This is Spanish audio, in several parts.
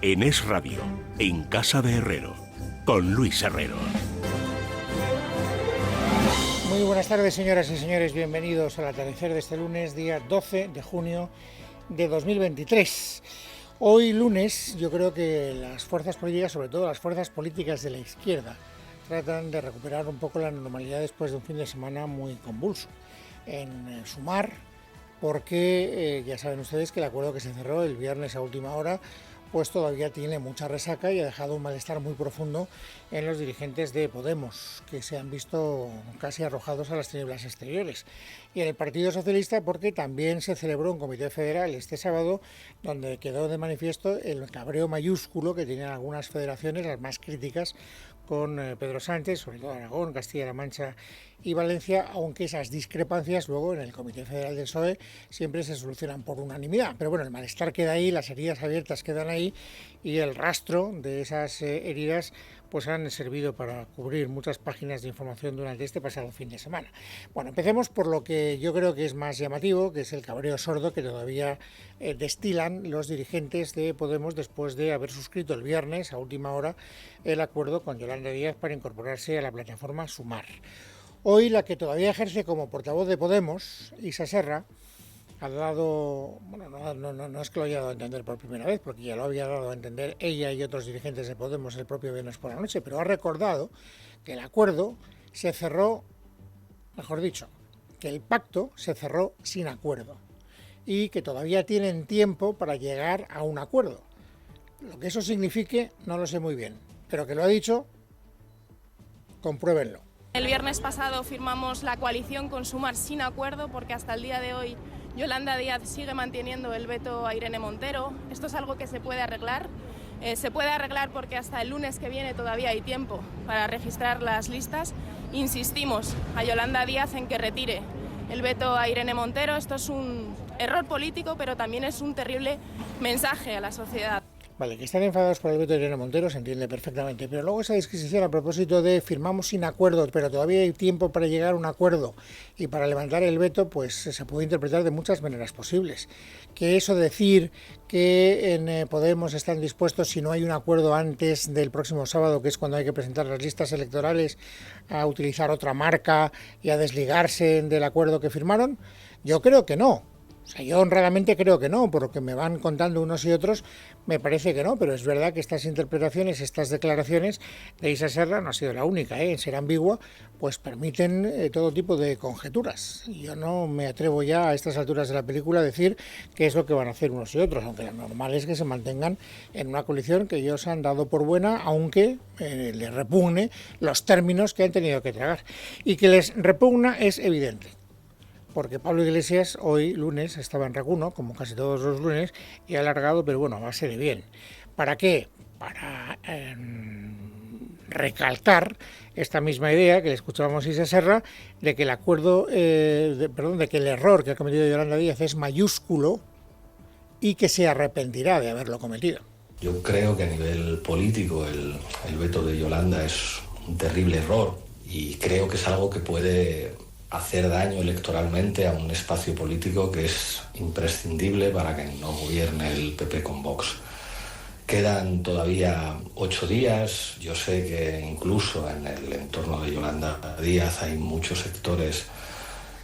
en Es Radio, en Casa de Herrero, con Luis Herrero. Muy buenas tardes, señoras y señores, bienvenidos al atardecer de este lunes, día 12 de junio de 2023. Hoy lunes yo creo que las fuerzas políticas, sobre todo las fuerzas políticas de la izquierda, tratan de recuperar un poco la normalidad después de un fin de semana muy convulso. En Sumar, porque ya saben ustedes que el acuerdo que se cerró el viernes a última hora pues todavía tiene mucha resaca y ha dejado un malestar muy profundo en los dirigentes de Podemos, que se han visto casi arrojados a las tinieblas exteriores. Y en el Partido Socialista, porque también se celebró un comité federal este sábado, donde quedó de manifiesto el cabreo mayúsculo que tienen algunas federaciones, las más críticas, con Pedro Sánchez, sobre todo Aragón, Castilla-La Mancha y Valencia, aunque esas discrepancias luego en el Comité Federal del PSOE siempre se solucionan por unanimidad. Pero bueno, el malestar queda ahí, las heridas abiertas quedan ahí y el rastro de esas heridas pues han servido para cubrir muchas páginas de información durante este pasado fin de semana. Bueno, empecemos por lo que yo creo que es más llamativo, que es el cabreo sordo que todavía destilan los dirigentes de Podemos después de haber suscrito el viernes a última hora el acuerdo con Yolanda Díaz para incorporarse a la plataforma Sumar. Hoy la que todavía ejerce como portavoz de Podemos, Isa Serra, ha dado, bueno, no es que lo haya dado a entender por primera vez, porque ya lo había dado a entender ella y otros dirigentes de Podemos el propio viernes por la noche, pero ha recordado que el acuerdo se cerró, mejor dicho, que el pacto se cerró sin acuerdo y que todavía tienen tiempo para llegar a un acuerdo. Lo que eso signifique no lo sé muy bien, pero que lo ha dicho, compruébenlo. El viernes pasado firmamos la coalición con Sumar sin acuerdo porque hasta el día de hoy Yolanda Díaz sigue manteniendo el veto a Irene Montero. Esto es algo que se puede arreglar. Se puede arreglar porque hasta el lunes que viene todavía hay tiempo para registrar las listas. Insistimos a Yolanda Díaz en que retire el veto a Irene Montero. Esto es un error político, pero también es un terrible mensaje a la sociedad. Vale, que están enfadados por el veto de Irene Montero se entiende perfectamente, pero luego esa disquisición a propósito de firmamos sin acuerdo, pero todavía hay tiempo para llegar a un acuerdo y para levantar el veto, pues se puede interpretar de muchas maneras posibles. Que eso decir que en Podemos están dispuestos, si no hay un acuerdo antes del próximo sábado, que es cuando hay que presentar las listas electorales, a utilizar otra marca y a desligarse del acuerdo que firmaron, yo creo que no. O sea, yo honradamente creo que no, por lo que me van contando unos y otros, me parece que no, pero es verdad que estas interpretaciones, estas declaraciones de Isa Serra no ha sido la única, en ser ambigua, pues permiten todo tipo de conjeturas. Yo no me atrevo ya a estas alturas de la película a decir qué es lo que van a hacer unos y otros, aunque lo normal es que se mantengan en una coalición que ellos han dado por buena, aunque les repugne los términos que han tenido que tragar. Y que les repugna es evidente. Porque Pablo Iglesias hoy, lunes, estaba en Raguno, como casi todos los lunes, y ha alargado, pero bueno, a base de bien. ¿Para qué? Para recalcar esta misma idea que le escuchábamos a Isa Serra, de que el acuerdo, de que el error que ha cometido Yolanda Díaz es mayúsculo y que se arrepentirá de haberlo cometido. Yo creo que a nivel político el veto de Yolanda es un terrible error y creo que es algo que puede hacer daño electoralmente a un espacio político que es imprescindible para que no gobierne el PP con Vox. Quedan todavía 8 días, yo sé que incluso en el entorno de Yolanda Díaz hay muchos sectores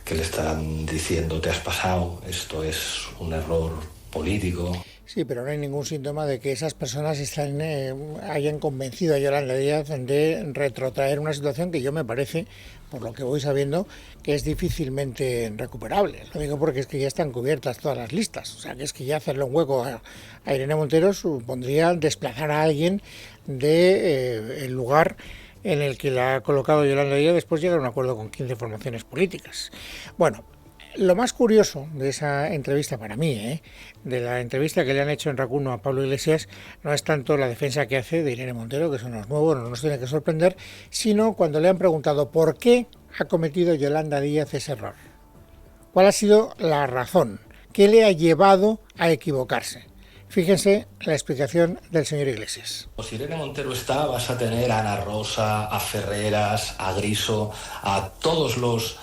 que le estarán diciendo te has pasado, esto es un error político. Sí, pero no hay ningún síntoma de que esas personas hayan convencido a Yolanda Díaz de retrotraer una situación que yo me parece, por lo que voy sabiendo, que es difícilmente recuperable. Lo digo porque es que ya están cubiertas todas las listas. O sea, que es que ya hacerle un hueco a Irene Montero supondría desplazar a alguien del lugar en el que la ha colocado Yolanda Díaz después de llegar a un acuerdo con 15 formaciones políticas. Bueno, lo más curioso de esa entrevista para mí, de la entrevista que le han hecho en Raguno a Pablo Iglesias, no es tanto la defensa que hace de Irene Montero, que eso no es nuevo, no nos tiene que sorprender, sino cuando le han preguntado por qué ha cometido Yolanda Díaz ese error. ¿Cuál ha sido la razón? ¿Qué le ha llevado a equivocarse? Fíjense la explicación del señor Iglesias. Si Irene Montero está, vas a tener a Ana Rosa, a Ferreras, a Griso, a todos los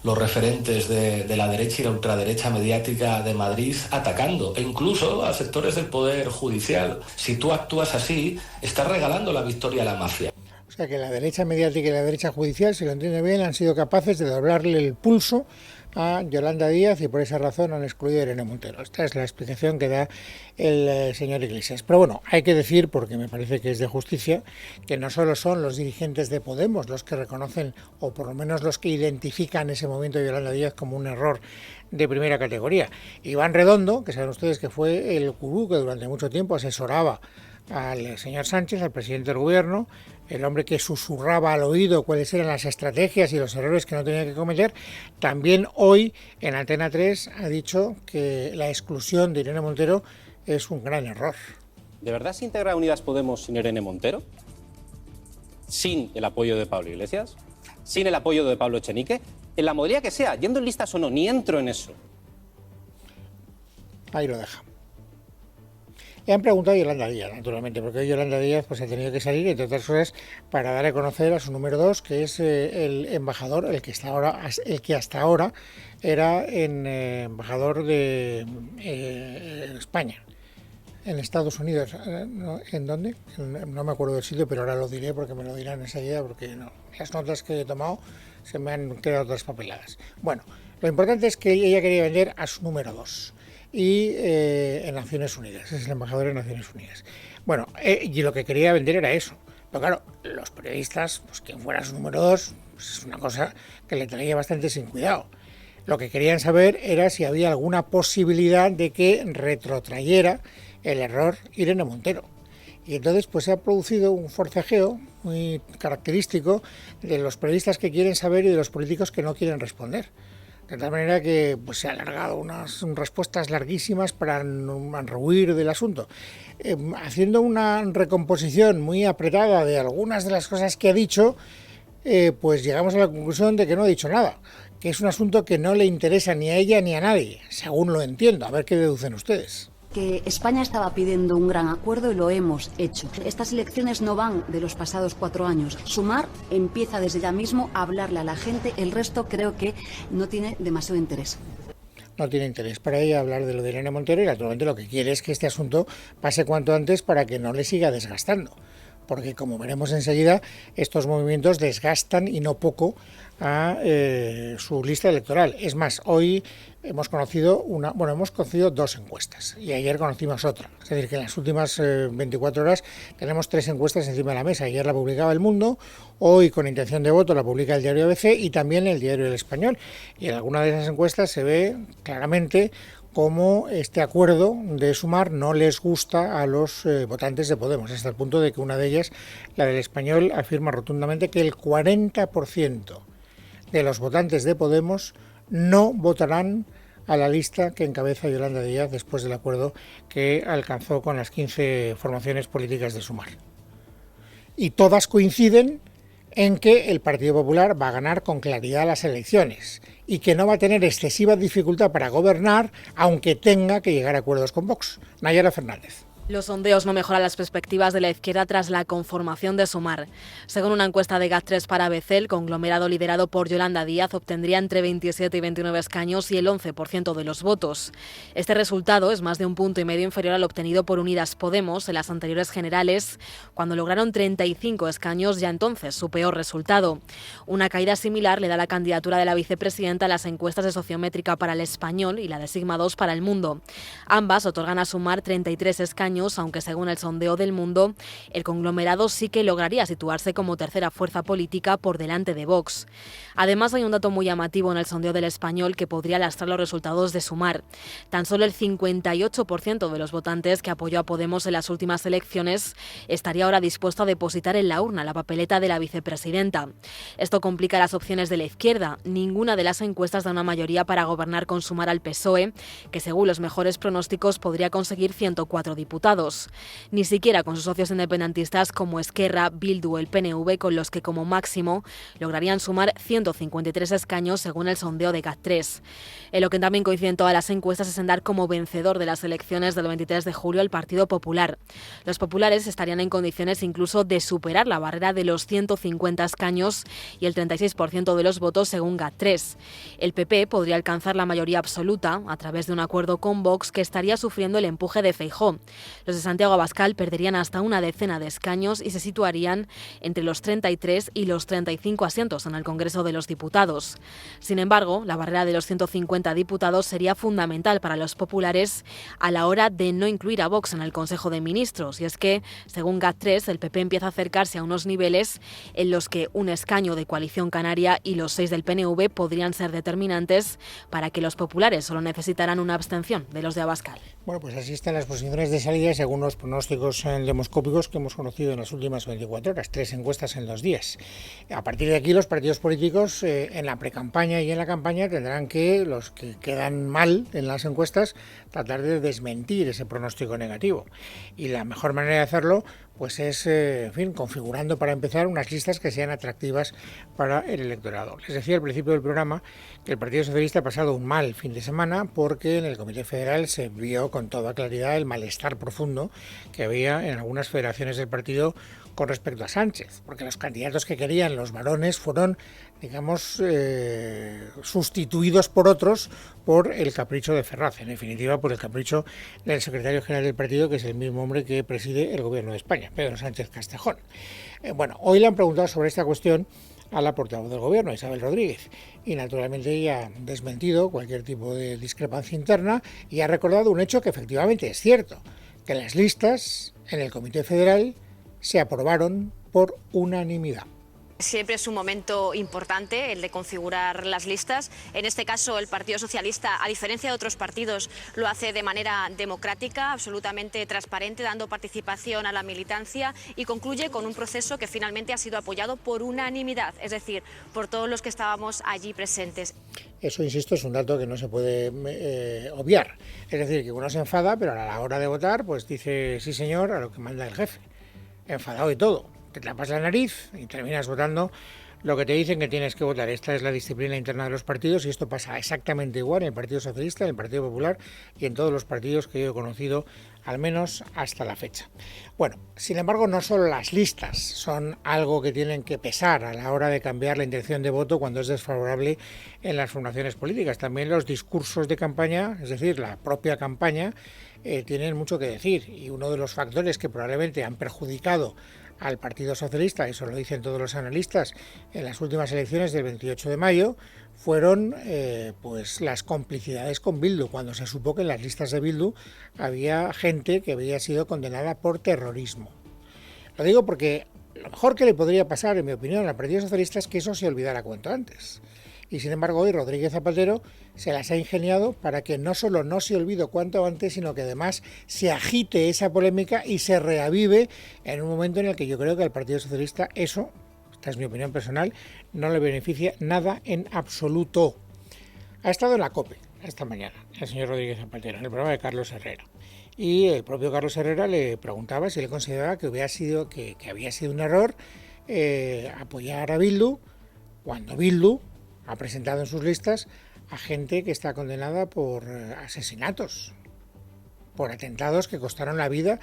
los referentes de la derecha y la ultraderecha mediática de Madrid atacando, e incluso a sectores del Poder Judicial. Si tú actúas así, estás regalando la victoria a la mafia. O sea que la derecha mediática y la derecha judicial, si lo entiende bien, han sido capaces de doblarle el pulso a Yolanda Díaz y por esa razón han excluido a Irene Montero. Esta es la explicación que da el señor Iglesias. Pero bueno, hay que decir, porque me parece que es de justicia, que no solo son los dirigentes de Podemos los que reconocen, o por lo menos los que identifican ese movimiento de Yolanda Díaz como un error de primera categoría. Iván Redondo, que saben ustedes que fue el gurú que durante mucho tiempo asesoraba al señor Sánchez, al presidente del gobierno, el hombre que susurraba al oído cuáles eran las estrategias y los errores que no tenía que cometer, también hoy en Antena 3 ha dicho que la exclusión de Irene Montero es un gran error. ¿De verdad se integra Unidas Podemos sin Irene Montero? ¿Sin el apoyo de Pablo Iglesias? ¿Sin el apoyo de Pablo Echenique? En la modalidad que sea, yendo en listas o no, ni entro en eso. Ahí lo deja. Le han preguntado a Yolanda Díaz, naturalmente, porque hoy Yolanda Díaz pues, ha tenido que salir, entre otras cosas, para dar a conocer a su número 2, que es el embajador, el que hasta ahora era embajador de España, en Estados Unidos. ¿En dónde? No me acuerdo del sitio, pero ahora lo diré porque me lo dirán enseguida, porque no, las notas que he tomado se me han quedado traspapeladas. Bueno, lo importante es que ella quería vender a su número 2. Y en Naciones Unidas, es el embajador de Naciones Unidas. Bueno, y lo que quería vender era eso. Pero claro, los periodistas, pues quien fuera su número 2, pues es una cosa que le traía bastante sin cuidado. Lo que querían saber era si había alguna posibilidad de que retrotrayera el error Irene Montero. Y entonces pues se ha producido un forcejeo muy característico de los periodistas que quieren saber y de los políticos que no quieren responder. De tal manera que pues, se han alargado unas respuestas larguísimas para huir del asunto. Haciendo una recomposición muy apretada de algunas de las cosas que ha dicho, pues llegamos a la conclusión de que no ha dicho nada, que es un asunto que no le interesa ni a ella ni a nadie, según lo entiendo. A ver qué deducen ustedes. Que España estaba pidiendo un gran acuerdo y lo hemos hecho. Estas elecciones no van de los pasados 4 años. Sumar empieza desde ya mismo a hablarle a la gente, el resto creo que no tiene demasiado interés. No tiene interés para ella hablar de lo de Irene Montero y naturalmente lo que quiere es que este asunto pase cuanto antes para que no le siga desgastando. Porque como veremos enseguida, estos movimientos desgastan y no poco a su lista electoral. Es más, hoy hemos conocido 2 encuestas y ayer conocimos otra. Es decir, que en las últimas 24 horas tenemos 3 encuestas encima de la mesa. Ayer la publicaba El Mundo, hoy con intención de voto la publica el diario ABC y también el diario El Español. Y en alguna de esas encuestas se ve claramente cómo este acuerdo de Sumar no les gusta a los votantes de Podemos, hasta el punto de que una de ellas, la del Español, afirma rotundamente que el 40% de los votantes de Podemos no votarán a la lista que encabeza Yolanda Díaz después del acuerdo que alcanzó con las 15 formaciones políticas de Sumar. Y todas coinciden en que el Partido Popular va a ganar con claridad las elecciones y que no va a tener excesiva dificultad para gobernar, aunque tenga que llegar a acuerdos con Vox. Nayara Fernández. Los sondeos no mejoran las perspectivas de la izquierda tras la conformación de Sumar. Según una encuesta de GAT3 para ABC, el conglomerado liderado por Yolanda Díaz obtendría entre 27 y 29 escaños y el 11% de los votos. Este resultado es más de 1,5 puntos inferior al obtenido por Unidas Podemos en las anteriores generales, cuando lograron 35 escaños, ya entonces su peor resultado. Una caída similar le da la candidatura de la vicepresidenta a las encuestas de Sociométrica para El Español y la de Sigma 2 para El Mundo. Ambas otorgan a Sumar 33 escaños, aunque según el sondeo del Mundo, el conglomerado sí que lograría situarse como tercera fuerza política por delante de Vox. Además, hay un dato muy llamativo en el sondeo del Español que podría lastrar los resultados de Sumar. Tan solo el 58% de los votantes que apoyó a Podemos en las últimas elecciones estaría ahora dispuesto a depositar en la urna la papeleta de la vicepresidenta. Esto complica las opciones de la izquierda. Ninguna de las encuestas da una mayoría para gobernar con Sumar al PSOE, que según los mejores pronósticos podría conseguir 104 diputados. diputados. Ni siquiera con sus socios independentistas como Esquerra, Bildu o el PNV, con los que como máximo lograrían sumar 153 escaños según el sondeo de GAT3. En lo que también coinciden todas las encuestas es en dar como vencedor de las elecciones del 23 de julio al Partido Popular. Los populares estarían en condiciones incluso de superar la barrera de los 150 escaños y el 36% de los votos según GAT3. El PP podría alcanzar la mayoría absoluta a través de un acuerdo con Vox que estaría sufriendo el empuje de Feijóo. Los de Santiago Abascal perderían hasta una decena de escaños y se situarían entre los 33 y los 35 asientos en el Congreso de los Diputados. Sin embargo, la barrera de los 150 diputados sería fundamental para los populares a la hora de no incluir a Vox en el Consejo de Ministros. Y es que, según GAT3, el PP empieza a acercarse a unos niveles en los que un escaño de Coalición Canaria y los 6 del PNV podrían ser determinantes para que los populares solo necesitaran una abstención de los de Abascal. Bueno, pues así están las posiciones de salida según los pronósticos demoscópicos que hemos conocido en las últimas 24 horas, 3 encuestas en 2 días. A partir de aquí los partidos políticos en la precampaña y en la campaña tendrán que, los que quedan mal en las encuestas, tratar de desmentir ese pronóstico negativo. Y la mejor manera de hacerlo pues es, en fin, configurando para empezar unas listas que sean atractivas para el electorado. Les decía al principio del programa que el Partido Socialista ha pasado un mal fin de semana porque en el Comité Federal se vio con toda claridad el malestar profundo que había en algunas federaciones del partido con respecto a Sánchez, porque los candidatos que querían los varones fueron, digamos, sustituidos por otros por el capricho de Ferraz, en definitiva por el capricho del secretario general del partido, que es el mismo hombre que preside el gobierno de España, Pedro Sánchez Castejón. Bueno, hoy le han preguntado sobre esta cuestión a la portavoz del gobierno, Isabel Rodríguez, y naturalmente ella ha desmentido cualquier tipo de discrepancia interna y ha recordado un hecho que efectivamente es cierto, que las listas en el Comité Federal se aprobaron por unanimidad. Siempre es un momento importante el de configurar las listas. En este caso, el Partido Socialista, a diferencia de otros partidos, lo hace de manera democrática, absolutamente transparente, dando participación a la militancia y concluye con un proceso que finalmente ha sido apoyado por unanimidad, es decir, por todos los que estábamos allí presentes. Eso, insisto, es un dato que no se puede obviar. Es decir, que uno se enfada, pero a la hora de votar, pues dice sí señor a lo que manda el jefe. Enfadado y todo. Te tapas la nariz y terminas votando lo que te dicen que tienes que votar. Esta es la disciplina interna de los partidos y esto pasa exactamente igual en el Partido Socialista, en el Partido Popular y en todos los partidos que yo he conocido, al menos hasta la fecha. Bueno, sin embargo, no solo las listas son algo que tienen que pesar a la hora de cambiar la intención de voto cuando es desfavorable en las formaciones políticas. También los discursos de campaña, es decir, la propia campaña, tienen mucho que decir. Y uno de los factores que probablemente han perjudicado al Partido Socialista, eso lo dicen todos los analistas, en las últimas elecciones del 28 de mayo, fueron pues las complicidades con Bildu, cuando se supo que en las listas de Bildu había gente que había sido condenada por terrorismo. Lo digo porque lo mejor que le podría pasar, en mi opinión, al Partido Socialista es que eso se olvidara cuanto antes. Y sin embargo hoy Rodríguez Zapatero se las ha ingeniado para que no solo no se olvide cuanto antes, sino que además se agite esa polémica y se reavive en un momento en el que yo creo que al Partido Socialista eso, esta es mi opinión personal, no le beneficia nada en absoluto. Ha estado en la COPE esta mañana el señor Rodríguez Zapatero, en el programa de Carlos Herrera. Y el propio Carlos Herrera le preguntaba si él consideraba que había sido un error apoyar a Bildu cuando Bildu ha presentado en sus listas a gente que está condenada por asesinatos, por atentados que costaron la vida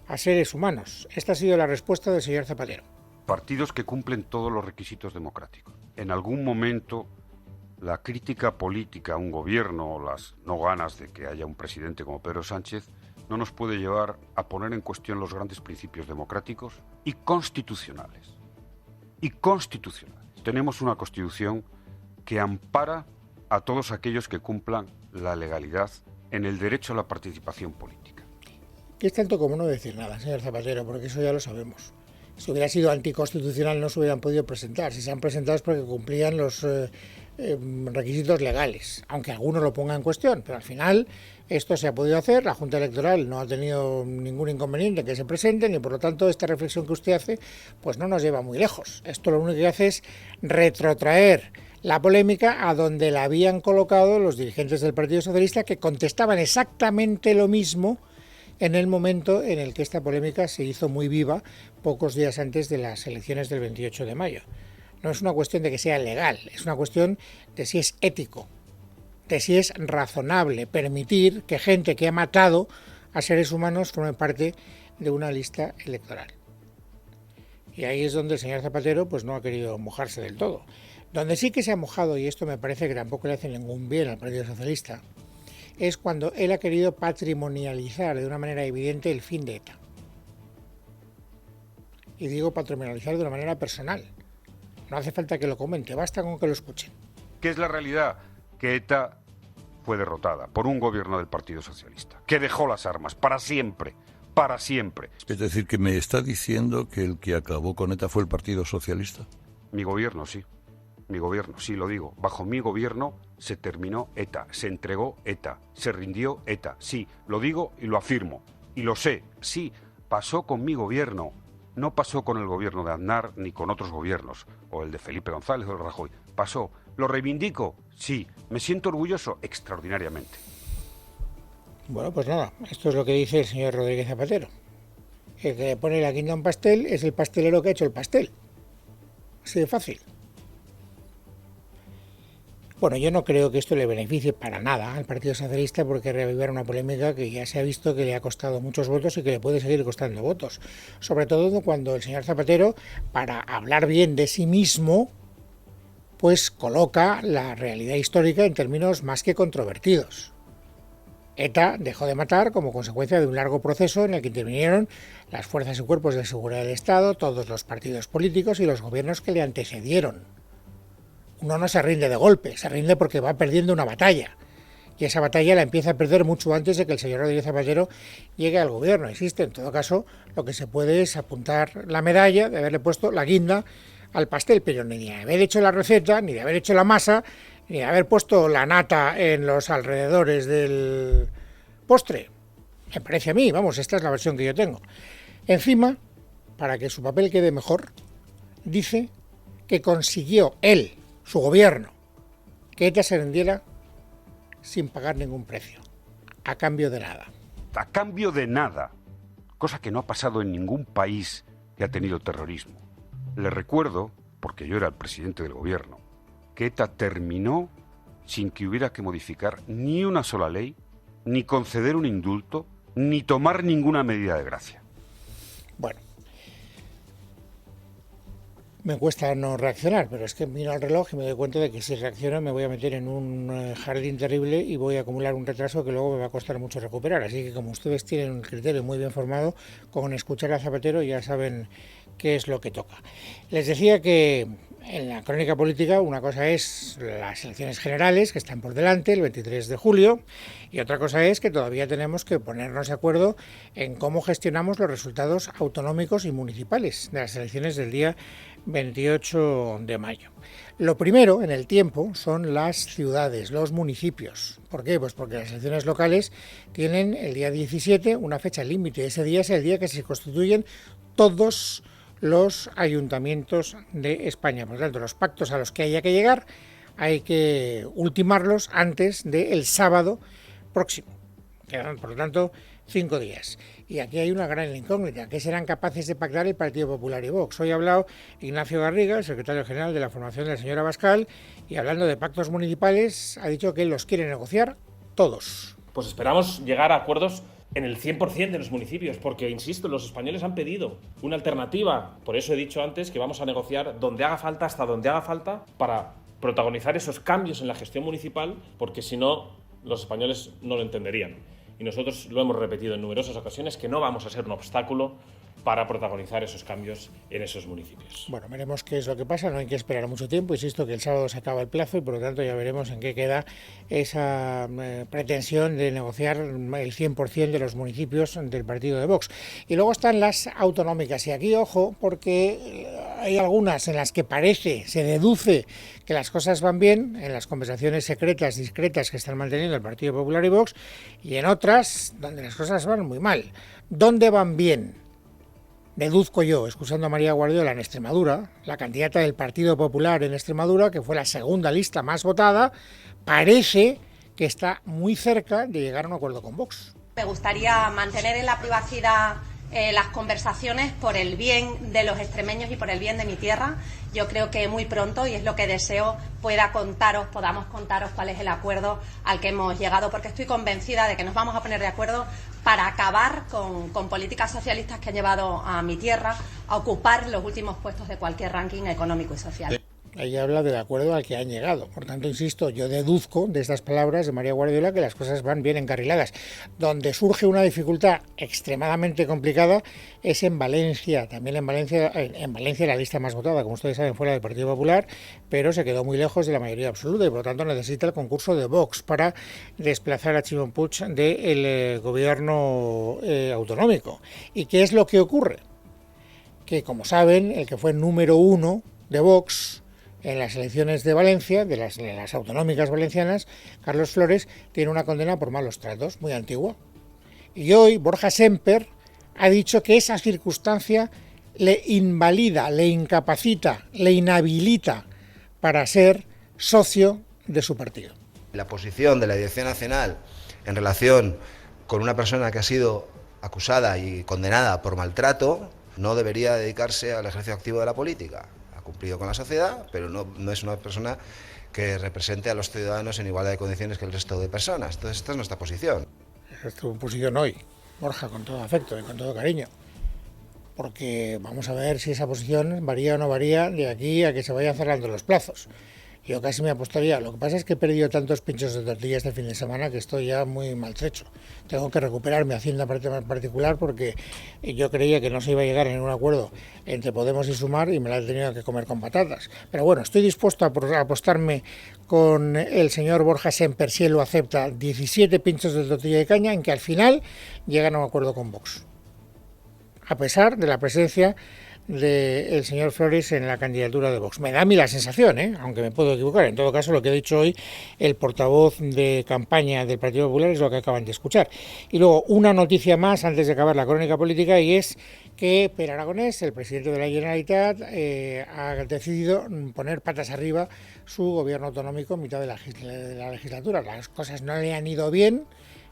a seres humanos. Esta ha sido la respuesta del señor Zapatero. Partidos que cumplen todos los requisitos democráticos. En algún momento, la crítica política a un gobierno o las no ganas de que haya un presidente como Pedro Sánchez no nos puede llevar a poner en cuestión los grandes principios democráticos y constitucionales. Tenemos una Constitución que ampara a todos aquellos que cumplan la legalidad en el derecho a la participación política. Que es tanto como no decir nada, señor Zapatero, porque eso ya lo sabemos. Si hubiera sido anticonstitucional no se hubieran podido presentar. Si se han presentado es porque cumplían los requisitos legales, aunque algunos lo pongan en cuestión, pero al final esto se ha podido hacer, la Junta Electoral no ha tenido ningún inconveniente en que se presenten y por lo tanto esta reflexión que usted hace pues no nos lleva muy lejos. Esto lo único que hace es retrotraer la polémica a donde la habían colocado los dirigentes del Partido Socialista, que contestaban exactamente lo mismo en el momento en el que esta polémica se hizo muy viva pocos días antes de las elecciones del 28 de mayo. No es una cuestión de que sea legal, es una cuestión de si es ético, de si es razonable permitir que gente que ha matado a seres humanos forme parte de una lista electoral. Y ahí es donde el señor Zapatero pues no ha querido mojarse del todo. Donde sí que se ha mojado, y esto me parece que tampoco le hace ningún bien al Partido Socialista, es cuando él ha querido patrimonializar de una manera evidente el fin de ETA. Y digo patrimonializar de una manera personal. No hace falta que lo comente, basta con que lo escuchen. ¿Qué es la realidad? Que ETA fue derrotada por un gobierno del Partido Socialista, que dejó las armas para siempre, para siempre. Es decir, que me está diciendo que el que acabó con ETA fue el Partido Socialista. Mi gobierno, sí. Mi gobierno, sí lo digo. Bajo mi gobierno se terminó ETA, se entregó ETA, se rindió ETA. Sí, lo digo y lo afirmo. Y lo sé, sí, pasó con mi gobierno. No pasó con el gobierno de Aznar ni con otros gobiernos, o el de Felipe González o de Rajoy. Pasó. ¿Lo reivindico? Sí. ¿Me siento orgulloso? Extraordinariamente. Bueno, pues nada, esto es lo que dice el señor Rodríguez Zapatero. El que le pone la guinda a un pastel es el pastelero que ha hecho el pastel. Así de fácil. Bueno, yo no creo que esto le beneficie para nada al Partido Socialista, porque reavivar una polémica que ya se ha visto que le ha costado muchos votos y que le puede seguir costando votos. Sobre todo cuando el señor Zapatero, para hablar bien de sí mismo, pues coloca la realidad histórica en términos más que controvertidos. ETA dejó de matar como consecuencia de un largo proceso en el que intervinieron las fuerzas y cuerpos de seguridad del Estado, todos los partidos políticos y los gobiernos que le antecedieron. Uno no se rinde de golpe, se rinde porque va perdiendo una batalla. Y esa batalla la empieza a perder mucho antes de que el señor Rodríguez Zapatero llegue al gobierno. Existe, en todo caso, lo que se puede es apuntar la medalla de haberle puesto la guinda al pastel, pero ni de haber hecho la receta, ni de haber hecho la masa, ni de haber puesto la nata en los alrededores del postre. Me parece a mí, vamos, esta es la versión que yo tengo. Encima, para que su papel quede mejor, dice que consiguió él, su gobierno, que ETA se rindiera sin pagar ningún precio, a cambio de nada. A cambio de nada, cosa que no ha pasado en ningún país que ha tenido terrorismo. Le recuerdo, porque yo era el presidente del gobierno, que ETA terminó sin que hubiera que modificar ni una sola ley, ni conceder un indulto, ni tomar ninguna medida de gracia. Bueno, me cuesta no reaccionar, pero es que miro al reloj y me doy cuenta de que si reacciono me voy a meter en un jardín terrible y voy a acumular un retraso que luego me va a costar mucho recuperar. Así que como ustedes tienen un criterio muy bien formado, con escuchar a Zapatero ya saben qué es lo que toca. Les decía que en la crónica política una cosa es las elecciones generales que están por delante el 23 de julio y otra cosa es que todavía tenemos que ponernos de acuerdo en cómo gestionamos los resultados autonómicos y municipales de las elecciones del día 28 de mayo. Lo primero en el tiempo son las ciudades, los municipios. ¿Por qué? Pues porque las elecciones locales tienen el día 17 una fecha límite. Ese día es el día que se constituyen todos los ayuntamientos de España. Por lo tanto, los pactos a los que haya que llegar hay que ultimarlos antes del sábado próximo. Quedan, por lo tanto, 5 días. Y aquí hay una gran incógnita. ¿Qué serán capaces de pactar el Partido Popular y Vox? Hoy ha hablado Ignacio Garriga, el secretario general de la formación de la señora Abascal, y hablando de pactos municipales, ha dicho que él los quiere negociar todos. Pues esperamos llegar a acuerdos en el 100% de los municipios, porque, insisto, los españoles han pedido una alternativa. Por eso he dicho antes que vamos a negociar donde haga falta, hasta donde haga falta, para protagonizar esos cambios en la gestión municipal, porque si no, los españoles no lo entenderían. Y nosotros lo hemos repetido en numerosas ocasiones, que no vamos a ser un obstáculo para protagonizar esos cambios en esos municipios. Bueno, veremos qué es lo que pasa, no hay que esperar mucho tiempo, insisto que el sábado se acaba el plazo y por lo tanto ya veremos en qué queda esa pretensión de negociar el 100% de los municipios del partido de Vox. Y luego están las autonómicas y aquí ojo porque hay algunas en las que parece, se deduce que las cosas van bien en las conversaciones secretas, discretas que están manteniendo el Partido Popular y Vox y en otras donde las cosas van muy mal. ¿Dónde van bien? Deduzco yo, escuchando a María Guardiola en Extremadura, la candidata del Partido Popular en Extremadura, que fue la segunda lista más votada, parece que está muy cerca de llegar a un acuerdo con Vox. Me gustaría mantener en la privacidad las conversaciones por el bien de los extremeños y por el bien de mi tierra. Yo creo que muy pronto, y es lo que deseo, podamos contaros cuál es el acuerdo al que hemos llegado, porque estoy convencida de que nos vamos a poner de acuerdo para acabar con políticas socialistas que han llevado a mi tierra a ocupar los últimos puestos de cualquier ranking económico y social. Ella habla del acuerdo al que han llegado. Por tanto, insisto, yo deduzco de estas palabras de María Guardiola que las cosas van bien encarriladas. Donde surge una dificultad extremadamente complicada es en Valencia. También en Valencia la lista más votada, como ustedes saben, fue la del Partido Popular, pero se quedó muy lejos de la mayoría absoluta y por lo tanto necesita el concurso de Vox para desplazar a Ximo Puig del gobierno autonómico. ¿Y qué es lo que ocurre? Que, como saben, el que fue número 1 de Vox en las elecciones de Valencia, de las autonómicas valencianas, Carlos Flores, tiene una condena por malos tratos, muy antigua. Y hoy Borja Semper ha dicho que esa circunstancia le invalida, le incapacita, le inhabilita para ser socio de su partido. La posición de la Dirección Nacional en relación con una persona que ha sido acusada y condenada por maltrato no debería dedicarse al ejercicio activo de la política. Cumplido con la sociedad, pero no es una persona que represente a los ciudadanos en igualdad de condiciones que el resto de personas. Entonces esta es nuestra posición. Esta es tu posición hoy, Borja, con todo afecto y con todo cariño. Porque vamos a ver si esa posición varía o no varía de aquí a que se vayan cerrando los plazos. Yo casi me apostaría. Lo que pasa es que he perdido tantos pinchos de tortilla este fin de semana que estoy ya muy maltrecho. Tengo que recuperar mi hacienda particular porque yo creía que no se iba a llegar a ningún acuerdo entre Podemos y Sumar y me la he tenido que comer con patatas. Pero bueno, estoy dispuesto a apostarme con el señor Borja Semper, si él lo acepta, 17 pinchos de tortilla de caña en que al final llegan a un acuerdo con Vox. A pesar de la presencia del señor Flores en la candidatura de Vox. Me da a mí la sensación, aunque me puedo equivocar. En todo caso, lo que ha dicho hoy el portavoz de campaña del Partido Popular es lo que acaban de escuchar. Y luego, una noticia más antes de acabar la crónica política, y es que Pere Aragonés, el presidente de la Generalitat, ha decidido poner patas arriba su gobierno autonómico en mitad de la legislatura. Las cosas no le han ido bien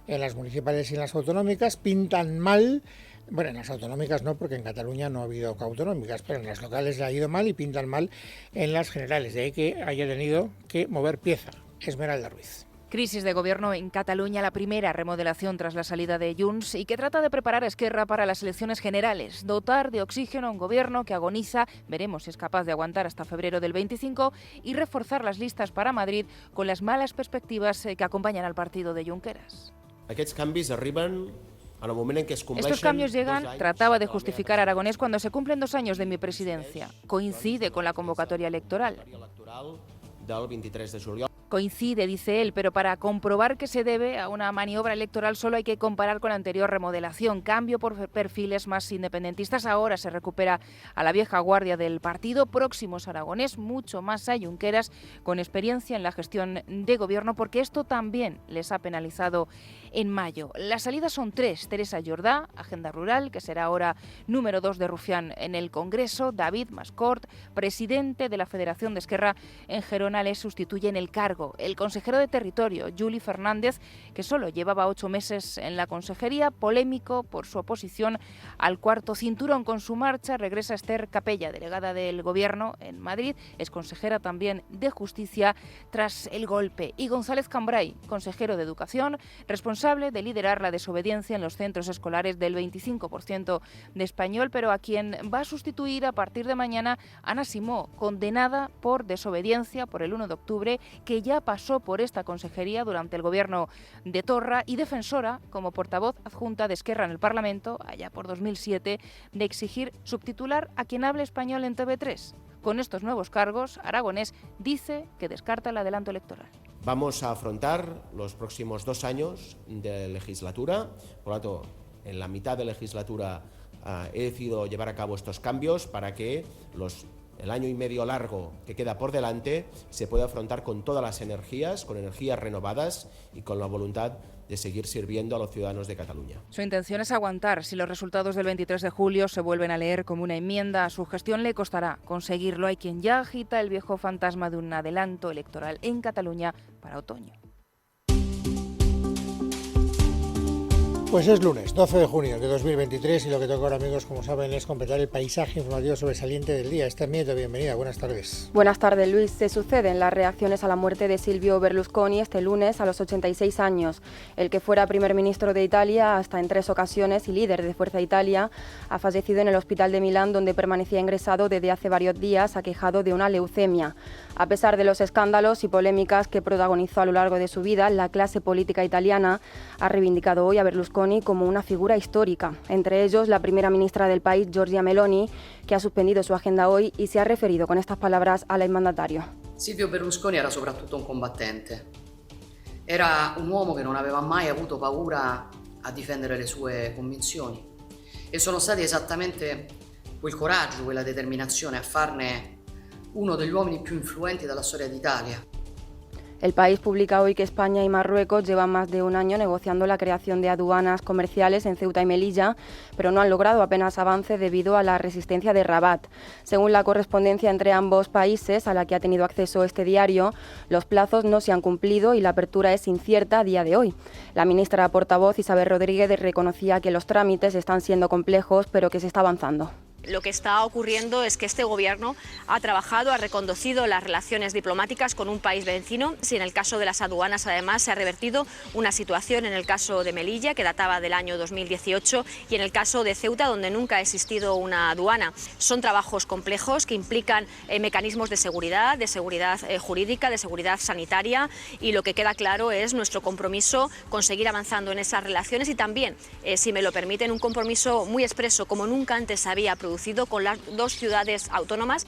en las municipales y en las autonómicas, pintan mal. Bueno, en las autonómicas no, porque en Cataluña no ha habido autonómicas, pero en las locales le ha ido mal y pintan mal en las generales. De ahí que haya tenido que mover pieza. Esmeralda Ruiz. Crisis de gobierno en Cataluña, la primera remodelación tras la salida de Junts y que trata de preparar a Esquerra para las elecciones generales. Dotar de oxígeno a un gobierno que agoniza, veremos si es capaz de aguantar hasta febrero del 25, y reforzar las listas para Madrid con las malas perspectivas que acompañan al partido de Junqueras. Aquests canvis arriben en el moment en què es compleixen. Estos cambios llegan, trataba de justificar Aragonés, cuando se cumplen 2 años de mi presidencia. Coincide con la convocatoria electoral. Del 23 de juliol. Coincide, dice él, pero para comprobar que se debe a una maniobra electoral solo hay que comparar con la anterior remodelación. Cambio por perfiles más independentistas. Ahora se recupera a la vieja guardia del partido, próximos a Aragonés, mucho más a Junqueras, con experiencia en la gestión de gobierno, porque esto también les ha penalizado en mayo. Las salidas son 3. Teresa Jordà, Agenda Rural, que será ahora número 2 de Rufián en el Congreso. David Mascort, presidente de la Federación de Esquerra en Gerona, le sustituye en el cargo. El consejero de Territorio, Juli Fernández, que solo llevaba 8 meses en la consejería, polémico por su oposición al cuarto cinturón. Con su marcha regresa Esther Capella, delegada del Gobierno en Madrid, es consejera también de Justicia tras el golpe. Y González Cambray, consejero de Educación, responsable de liderar la desobediencia en los centros escolares del 25% de español, pero a quien va a sustituir a partir de mañana Ana Simó, condenada por desobediencia por el 1 de octubre, que ya pasó por esta consejería durante el gobierno de Torra, y defensora como portavoz adjunta de Esquerra en el Parlamento, allá por 2007, de exigir subtitular a quien hable español en TV3. Con estos nuevos cargos, Aragonés dice que descarta el adelanto electoral. Vamos a afrontar los próximos 2 años de legislatura. Por lo tanto, en la mitad de legislatura he decidido llevar a cabo estos cambios para que el año y medio largo que queda por delante se pueda afrontar con todas las energías, con energías renovadas y con la voluntad de seguir sirviendo a los ciudadanos de Cataluña. Su intención es aguantar. Si los resultados del 23 de julio se vuelven a leer como una enmienda a su gestión, le costará conseguirlo. Hay quien ya agita el viejo fantasma de un adelanto electoral en Cataluña para otoño. Pues es lunes, 12 de junio de 2023 y lo que toca ahora, amigos, como saben, es completar el paisaje informativo sobresaliente del día. Esther Nieto, bienvenida, buenas tardes. Buenas tardes, Luis. Se suceden las reacciones a la muerte de Silvio Berlusconi este lunes a los 86 años. El que fuera primer ministro de Italia hasta en 3 ocasiones y líder de Fuerza Italia ha fallecido en el hospital de Milán, donde permanecía ingresado desde hace varios días, aquejado de una leucemia. A pesar de los escándalos y polémicas que protagonizó a lo largo de su vida, la clase política italiana ha reivindicado hoy a Berlusconi como una figura histórica. Entre ellos, la primera ministra del país, Giorgia Meloni, que ha suspendido su agenda hoy y se ha referido con estas palabras al exmandatario. Silvio Berlusconi era soprattutto un combattente. Era un uomo che non aveva mai avuto paura a difendere le sue convinzioni e sono stati esattamente quel coraggio, quella determinazione a farne uno degli uomini più influenti della storia d'Italia. El País publica hoy que España y Marruecos llevan más de un año negociando la creación de aduanas comerciales en Ceuta y Melilla, pero no han logrado apenas avance debido a la resistencia de Rabat. Según la correspondencia entre ambos países, a la que ha tenido acceso este diario, los plazos no se han cumplido y la apertura es incierta a día de hoy. La ministra portavoz Isabel Rodríguez reconocía que los trámites están siendo complejos, pero que se está avanzando. Lo que está ocurriendo es que este gobierno ha trabajado, ha reconducido las relaciones diplomáticas con un país vecino. Si en el caso de las aduanas, además, se ha revertido una situación en el caso de Melilla, que databa del año 2018, y en el caso de Ceuta, donde nunca ha existido una aduana. Son trabajos complejos que implican mecanismos de seguridad jurídica, de seguridad sanitaria, y lo que queda claro es nuestro compromiso con seguir avanzando en esas relaciones y también, si me lo permiten, un compromiso muy expreso, como nunca antes había producido con las 2 ciudades autónomas.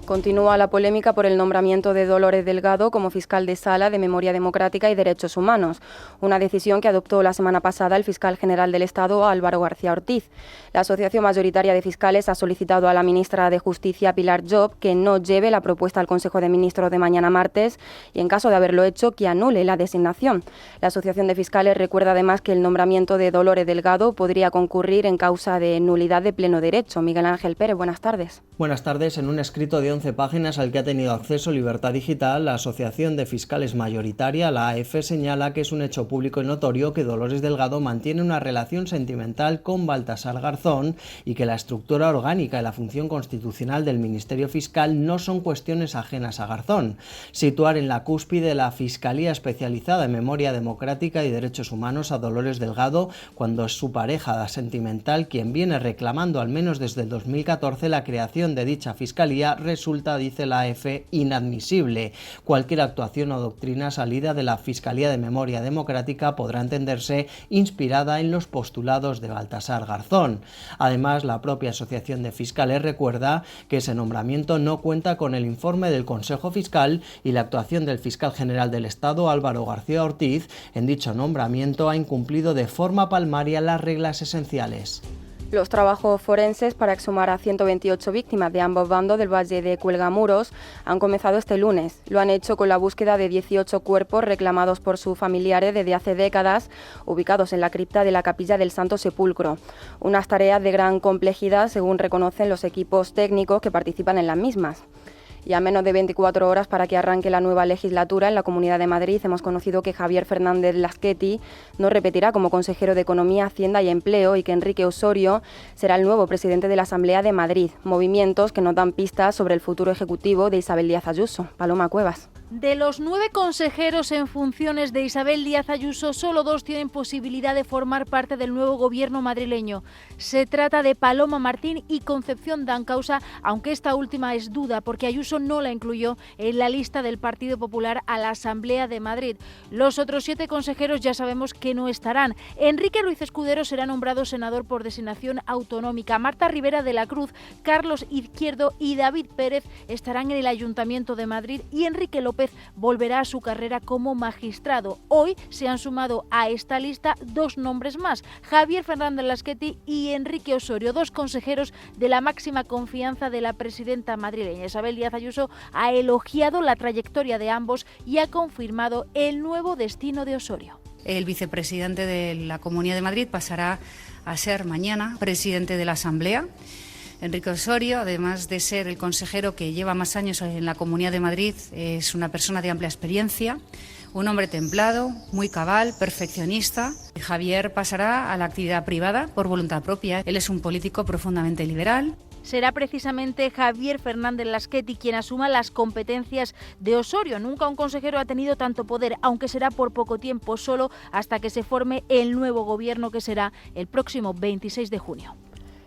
Continúa la polémica por el nombramiento de Dolores Delgado como fiscal de Sala de Memoria Democrática y Derechos Humanos, una decisión que adoptó la semana pasada el fiscal general del Estado, Álvaro García Ortiz. La Asociación Mayoritaria de Fiscales ha solicitado a la ministra de Justicia, Pilar Job, que no lleve la propuesta al Consejo de Ministros de mañana martes y, en caso de haberlo hecho, que anule la designación. La Asociación de Fiscales recuerda además que el nombramiento de Dolores Delgado podría concurrir en causa de nulidad de pleno derecho. Miguel Ángel Pérez, buenas tardes. Buenas tardes. En un escrito de 11 páginas al que ha tenido acceso Libertad Digital, la Asociación de Fiscales Mayoritaria, la AF, señala que es un hecho público y notorio que Dolores Delgado mantiene una relación sentimental con Baltasar Garzón y que la estructura orgánica y la función constitucional del Ministerio Fiscal no son cuestiones ajenas a Garzón. Situar en la cúspide de la Fiscalía Especializada en Memoria Democrática y Derechos Humanos a Dolores Delgado, cuando es su pareja sentimental quien viene reclamando al menos desde el 2014 la creación de dicha fiscalía, resulta, dice la AF, inadmisible. Cualquier actuación o doctrina salida de la Fiscalía de Memoria Democrática podrá entenderse inspirada en los postulados de Baltasar Garzón. Además, la propia Asociación de Fiscales recuerda que ese nombramiento no cuenta con el informe del Consejo Fiscal y la actuación del fiscal general del Estado, Álvaro García Ortiz, en dicho nombramiento ha incumplido de forma palmaria las reglas esenciales. Los trabajos forenses para exhumar a 128 víctimas de ambos bandos del Valle de Cuelgamuros han comenzado este lunes. Lo han hecho con la búsqueda de 18 cuerpos reclamados por sus familiares desde hace décadas, ubicados en la cripta de la Capilla del Santo Sepulcro. Unas tareas de gran complejidad, según reconocen los equipos técnicos que participan en las mismas. Y a menos de 24 horas para que arranque la nueva legislatura en la Comunidad de Madrid, hemos conocido que Javier Fernández Laschetti no repetirá como consejero de Economía, Hacienda y Empleo y que Enrique Osorio será el nuevo presidente de la Asamblea de Madrid. Movimientos que nos dan pistas sobre el futuro ejecutivo de Isabel Díaz Ayuso. Paloma Cuevas. De los 9 consejeros en funciones de Isabel Díaz Ayuso, solo 2 tienen posibilidad de formar parte del nuevo gobierno madrileño. Se trata de Paloma Martín y Concepción Dancausa, aunque esta última es duda porque Ayuso no la incluyó en la lista del Partido Popular a la Asamblea de Madrid. Los otros 7 consejeros ya sabemos que no estarán. Enrique Ruiz Escudero será nombrado senador por designación autonómica. Marta Rivera de la Cruz, Carlos Izquierdo y David Pérez estarán en el Ayuntamiento de Madrid y Enrique López volverá a su carrera como magistrado. Hoy se han sumado a esta lista 2 nombres más, Javier Fernández Laschetti y Enrique Osorio, 2 consejeros de la máxima confianza de la presidenta madrileña. Isabel Díaz Ayuso ha elogiado la trayectoria de ambos y ha confirmado el nuevo destino de Osorio. El vicepresidente de la Comunidad de Madrid pasará a ser mañana presidente de la Asamblea. Enrique Osorio, además de ser el consejero que lleva más años en la Comunidad de Madrid, es una persona de amplia experiencia, Un hombre templado, muy cabal, perfeccionista. Javier pasará a la actividad privada por voluntad propia. Él es un político profundamente liberal. Será precisamente Javier Fernández Lasqueti quien asuma las competencias de Osorio. Nunca un consejero ha tenido tanto poder, aunque será por poco tiempo, solo hasta que se forme el nuevo gobierno, que será el próximo 26 de junio.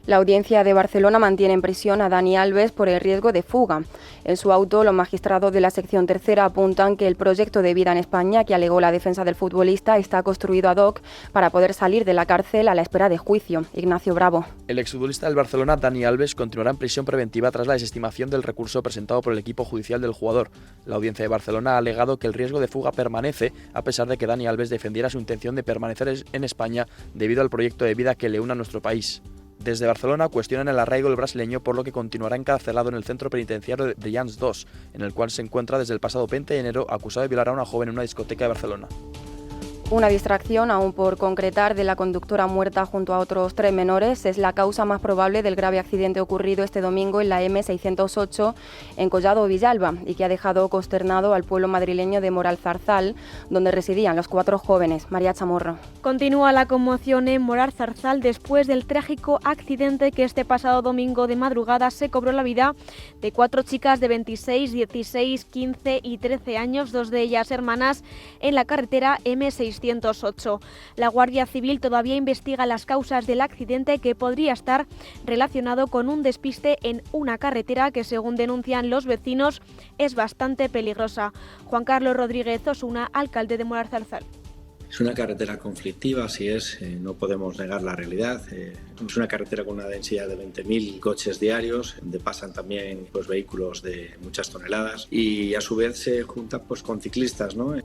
La Audiencia de Barcelona mantiene en prisión a Dani Alves por el riesgo de fuga. En su auto, los magistrados de la sección tercera apuntan que el proyecto de vida en España que alegó la defensa del futbolista está construido ad hoc para poder salir de la cárcel a la espera de juicio. Ignacio Bravo. El exfutbolista del Barcelona, Dani Alves, continuará en prisión preventiva tras la desestimación del recurso presentado por el equipo judicial del jugador. La Audiencia de Barcelona ha alegado que el riesgo de fuga permanece, a pesar de que Dani Alves defendiera su intención de permanecer en España debido al proyecto de vida que le une a nuestro país. Desde Barcelona cuestionan el arraigo del brasileño, por lo que continuará encarcelado en el centro penitenciario de Brians 2, en el cual se encuentra desde el pasado 20 de enero acusado de violar a una joven en una discoteca de Barcelona. Una distracción, aún por concretar, de la conductora muerta junto a otros 3 menores es la causa más probable del grave accidente ocurrido este domingo en la M608 en Collado Villalba y que ha dejado consternado al pueblo madrileño de Moralzarzal, donde residían los 4 jóvenes. María Chamorro. Continúa la conmoción en Moralzarzal después del trágico accidente que este pasado domingo de madrugada se cobró la vida de 4 chicas de 26, 16, 15 y 13 años, 2 de ellas hermanas, en la carretera M608. La Guardia Civil todavía investiga las causas del accidente, que podría estar relacionado con un despiste en una carretera que, según denuncian los vecinos, es bastante peligrosa. Juan Carlos Rodríguez Osuna, alcalde de Moralzarzal. Es una carretera conflictiva, así es, no podemos negar la realidad. Es una carretera con una densidad de 20.000 coches diarios, donde pasan también vehículos de muchas toneladas y a su vez se junta con ciclistas, ¿no?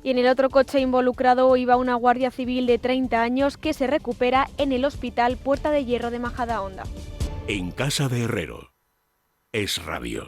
Y en el otro coche involucrado iba una guardia civil de 30 años que se recupera en el hospital Puerta de Hierro de Majadahonda. En casa de Herrero. Es Radio.